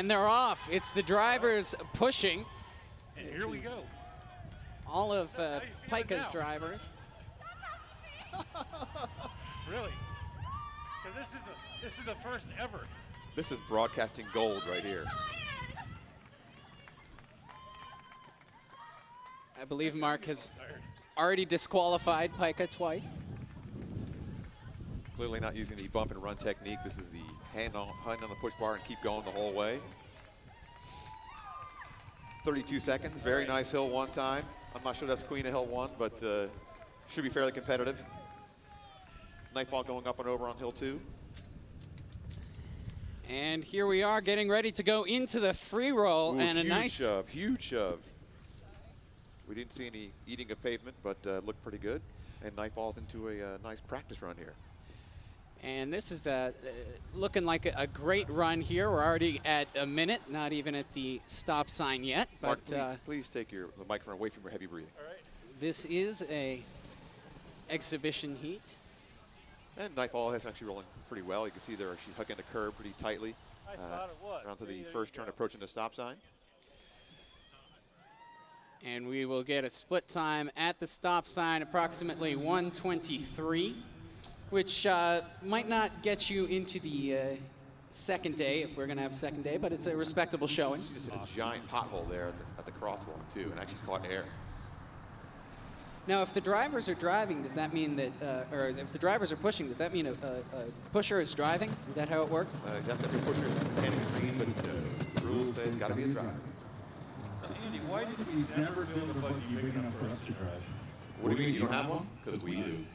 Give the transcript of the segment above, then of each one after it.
And they're off. It's the drivers pushing. And here we go. All of you feeling PiKA's now? drivers. Really? Because this is a first ever. This is broadcasting gold right here. I believe Mark has already disqualified PiKA twice. Clearly not using the bump and run technique. This is the hand on the push bar and keep going the whole way. 32 seconds, very nice hill one time. I'm not sure that's Queen of Hill 1, but should be fairly competitive. Nightfall going up and over on Hill 2. And here we are getting ready to go into the free roll. Ooh, and a huge nice shove, huge shove. We didn't see any eating of pavement, but looked pretty good. And Nightfall's into a nice practice run here. And this is looking like a great run here. We're already at a minute, not even at the stop sign yet. Mark, But please take the microphone away from your heavy breathing. All right. this is a exhibition heat. And Nightfall is actually rolling pretty well. You can see there she's hugging the curb pretty tightly. I thought it was. Around to the See, there first you turn go. approaching the stop sign. And we will get a split time at the stop sign, approximately 1:23, which might not get you into the second day, if we're going to have a second day, but it's a respectable showing. She just hit a giant pothole there at the crosswalk, too, and actually caught air. Now, if the drivers are driving, does that mean that, or if the drivers are pushing, does that mean a pusher is driving? Is that how it works? You have to have your pusher standing green, but the rules say it's got to be a driver. So Andy, why did we never build a buggy big enough for us to drive? What do you mean you don't have one? Because we do.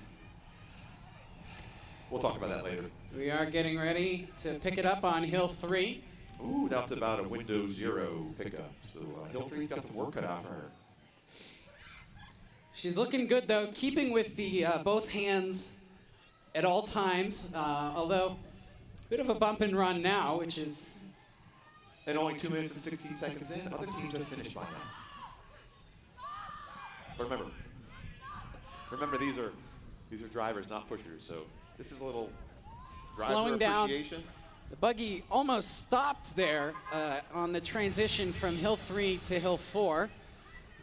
We'll talk about that later. We are getting ready to pick it up on Hill 3. Ooh, that's about a Windows 0 pickup. So Hill 3's got some work cut out for her. She's looking good, though, keeping with the both hands at all times, although a bit of a bump and run now, which is... And only 2 minutes and 16 seconds in, other teams have finished by now. But remember these are drivers, not pushers. So this is a little driver Slowing down. appreciation. The buggy almost stopped there on the transition from Hill 3 to Hill 4,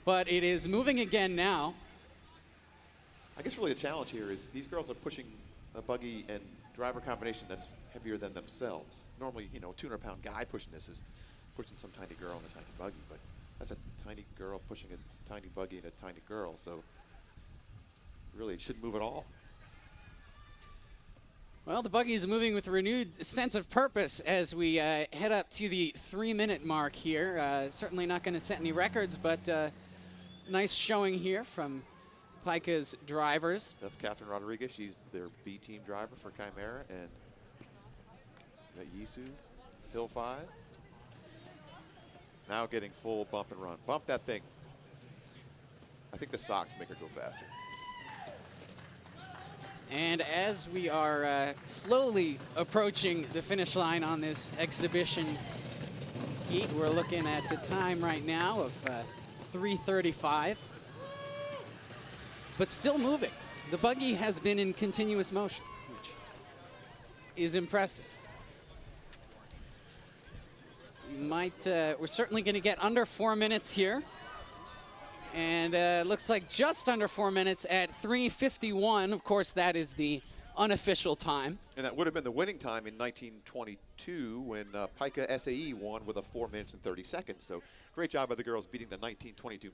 but it is moving again now. I guess really the challenge here is these girls are pushing a buggy and driver combination that's heavier than themselves. Normally, you know, a 200-pound guy pushing this is pushing some tiny girl in a tiny buggy, but that's a tiny girl pushing a tiny buggy and a tiny girl, so really it shouldn't move at all. Well, the buggy is moving with a renewed sense of purpose as we head up to the 3-minute mark here. Certainly not going to set any records, but nice showing here from PiKA's drivers. That's Catherine Rodriguez. She's their B team driver for Chimera, and is that Yisu, Hill 5. Now getting full bump and run. Bump that thing. I think the socks make her go faster. And as we are slowly approaching the finish line on this exhibition heat, we're looking at the time right now of 3:35. But still moving. The buggy has been in continuous motion, which is impressive. We're certainly going to get under 4 minutes here. And looks like just under 4 minutes at 3:51. Of course, that is the unofficial time. And that would have been the winning time in 1922 when PiKA SAE won with a 4 minutes and 30 seconds. So great job by the girls beating the 1922